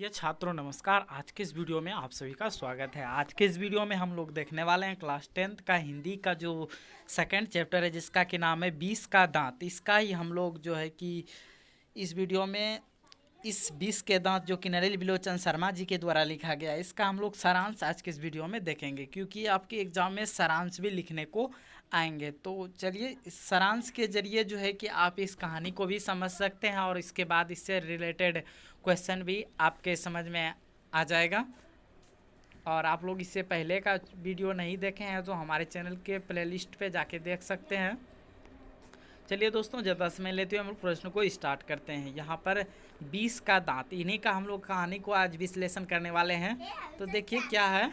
प्रिय छात्रों नमस्कार। आज के इस वीडियो में आप सभी का स्वागत है। आज के इस वीडियो में हम लोग देखने वाले हैं क्लास 10th का हिंदी का जो सेकंड चैप्टर है जिसका कि नाम है 20 का दांत। इसका ही हम लोग जो है कि इस वीडियो में इस 20 के दांत जो कि नरेश बिलोचन शर्मा जी के द्वारा लिखा गया है इसका हम लोग सारांश आज के इस वीडियो में देखेंगे, क्योंकि आपके एग्जाम में सारांश भी लिखने को आएंगे। तो चलिए इस सारांश के जरिए जो है कि आप इस कहानी को भी समझ सकते हैं और इसके बाद इससे रिलेटेड क्वेश्चन भी आपके समझ में आ जाएगा। और आप लोग इससे पहले का वीडियो नहीं देखे हैं तो हमारे चैनल के प्लेलिस्ट पे जाके देख सकते हैं। चलिए दोस्तों, ज़्यादा समय लेते हुए हम लोग प्रश्न को स्टार्ट करते हैं। यहाँ पर 20 का दांत, इन्हीं का हम लोग कहानी को आज विश्लेषण करने वाले हैं। तो देखिए क्या है,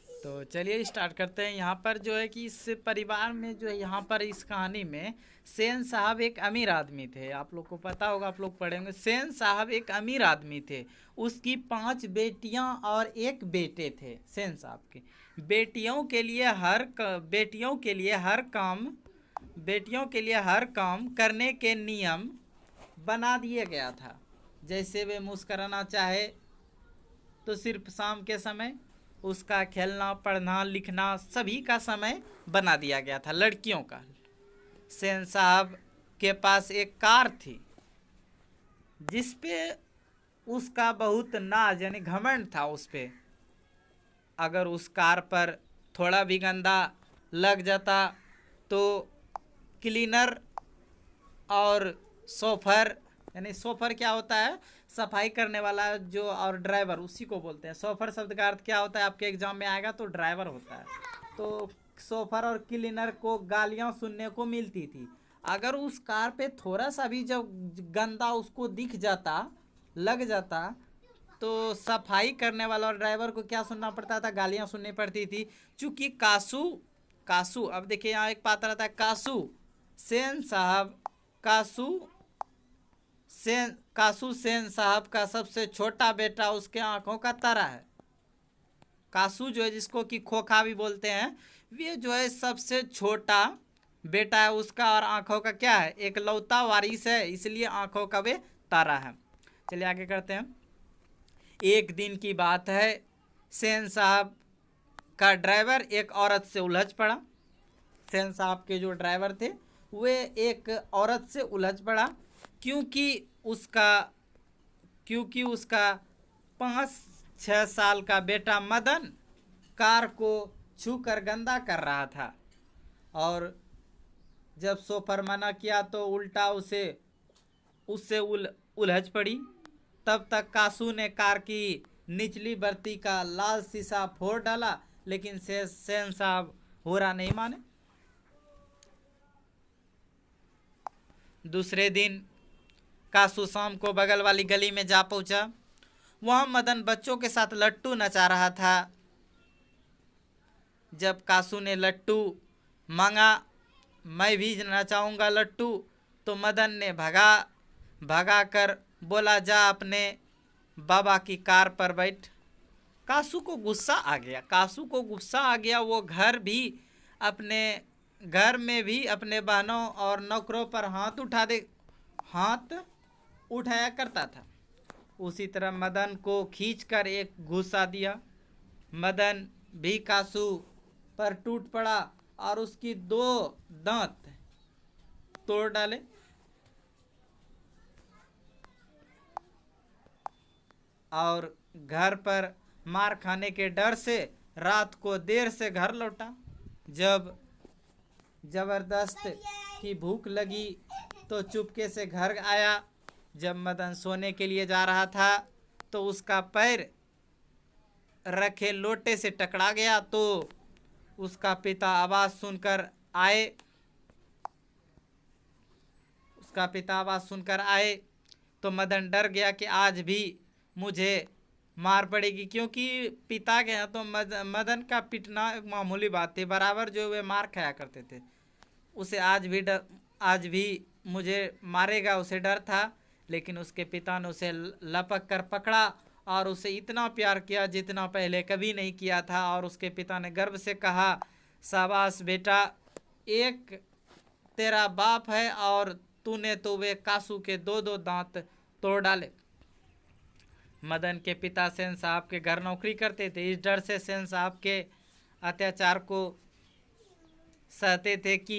तो चलिए स्टार्ट करते हैं। यहाँ पर जो है कि इस परिवार में जो है यहाँ पर इस कहानी में सेन साहब एक अमीर आदमी थे। आप लोग को पता होगा, आप लोग पढ़े होंगे। सेन साहब एक अमीर आदमी थे। उसकी 5 बेटियां और एक बेटे थे। सेन साहब के बेटियों के लिए हर काम करने के नियम बना दिया गया था। जैसे वे मुस्कुराना चाहे तो सिर्फ शाम के समय, उसका खेलना पढ़ना लिखना सभी का समय बना दिया गया था, लड़कियों का। सेन साहब के पास एक कार थी जिस पे उसका बहुत नाज यानी घमंड था उस पे। अगर उस कार पर थोड़ा भी गंदा लग जाता तो क्लीनर और सोफर, यानी सोफर क्या होता है, सफाई करने वाला जो, और ड्राइवर उसी को बोलते हैं। सोफर शब्द का अर्थ क्या होता है आपके एग्जाम में आएगा, तो ड्राइवर होता है। तो सोफर और क्लीनर को गालियां सुनने को मिलती थी। अगर उस कार पे थोड़ा सा भी जब गंदा उसको दिख जाता, लग जाता, तो सफाई करने वाला और ड्राइवर को क्या सुनना पड़ता था, गालियां सुननी पड़ती थी। चूँकि कासू अब देखिए यहाँ एक पात्र आता है कासू। सेन साहब कासू सेन साहब का सबसे छोटा बेटा उसके आंखों का तारा है। कासू जो है, जिसको कि खोखा भी बोलते हैं, वे जो है सबसे छोटा बेटा है उसका, और आंखों का क्या है, एक लौता वारिस है, इसलिए आंखों का वे तारा है। चलिए आगे करते हैं। एक दिन की बात है, सेन साहब का ड्राइवर एक औरत से उलझ पड़ा। सेन साहब के जो ड्राइवर थे वे एक औरत से उलझ पड़ा, क्योंकि उसका 5-6 साल का बेटा मदन कार को छूकर गंदा कर रहा था। और जब सोफर मना किया तो उल्टा उससे उलझ पड़ी। तब तक कासू ने कार की निचली बत्ती का लाल शीशा फोड़ डाला, लेकिन सेन साहब बुरा नहीं माने। दूसरे दिन कासू शाम को बगल वाली गली में जा पहुंचा। वहां मदन बच्चों के साथ लट्टू नचा रहा था। जब कासू ने लट्टू मांगा, मैं भी नचाऊंगा लट्टू, तो मदन ने भगा कर बोला, जा अपने बाबा की कार पर बैठ। कासू को गुस्सा आ गया। वो घर में भी अपने बहनों और नौकरों पर हाथ उठाया करता था। उसी तरह मदन को खींचकर एक घूसा दिया। मदन भी कासू पर टूट पड़ा और उसकी 2 दांत तोड़ डाले। और घर पर मार खाने के डर से रात को देर से घर लौटा। जब जबरदस्त की भूख लगी तो चुपके से घर आया। जब मदन सोने के लिए जा रहा था तो उसका पैर रखे लोटे से टकरा गया। तो उसका पिता आवाज़ सुनकर आए तो मदन डर गया कि आज भी मुझे मार पड़ेगी, क्योंकि पिता के हैं तो मदन का पिटना एक मामूली बात थी। बराबर जो वे मार खाया करते थे। उसे आज भी मुझे मारेगा, उसे डर था। लेकिन उसके पिता ने उसे लपक कर पकड़ा और उसे इतना प्यार किया जितना पहले कभी नहीं किया था। और उसके पिता ने गर्व से कहा, शाबाश बेटा, एक तेरा बाप है और तूने तो वे कासू के 2-2 दांत तोड़ डाले। मदन के पिता सेन साहब के घर नौकरी करते थे। इस डर से सेन साहब के अत्याचार को सहते थे कि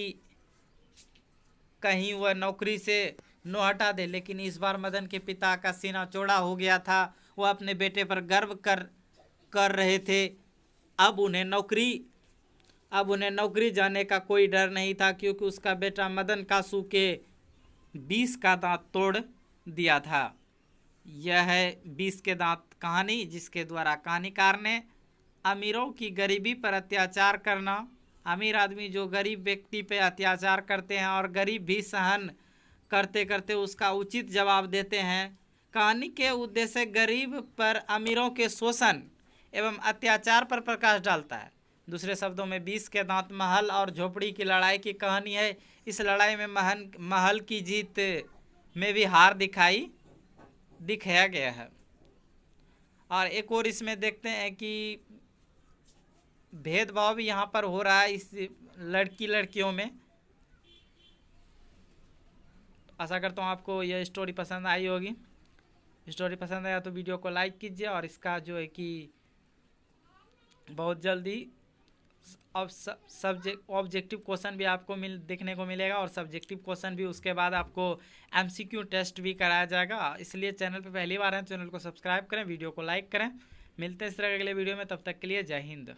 कहीं वह नौकरी से न हटा दे, लेकिन इस बार मदन के पिता का सीना चौड़ा हो गया था। वह अपने बेटे पर गर्व कर रहे थे। अब उन्हें नौकरी जाने का कोई डर नहीं था, क्योंकि उसका बेटा मदन कासू के 20 का दांत तोड़ दिया था। यह है 20 के दांत कहानी, जिसके द्वारा कहानीकार ने अमीरों की गरीबी पर अत्याचार करना, अमीर आदमी जो गरीब व्यक्ति पे अत्याचार करते हैं और गरीब भी सहन करते करते उसका उचित जवाब देते हैं। कहानी के उद्देश्य गरीब पर अमीरों के शोषण एवं अत्याचार पर प्रकाश डालता है। दूसरे शब्दों में 20 के दांत महल और झोपड़ी की लड़ाई की कहानी है। इस लड़ाई में महल की जीत में भी हार दिखाया गया है। और एक और इसमें देखते हैं कि भेदभाव भी यहाँ पर हो रहा है इस लड़कियों में। आशा करता हूँ आपको यह स्टोरी पसंद आई होगी। स्टोरी पसंद आया तो वीडियो को लाइक कीजिए, और इसका जो है कि बहुत जल्दी अब ऑब्जेक्टिव क्वेश्चन भी आपको देखने को मिलेगा, और सब्जेक्टिव क्वेश्चन भी उसके बाद आपको एमसीक्यू टेस्ट भी कराया जाएगा। इसलिए चैनल पे पहली बार हैं, चैनल को सब्सक्राइब करें, वीडियो को लाइक करें। मिलते हैं इस तरह के अगले वीडियो में, तब तक के लिए जय हिंद।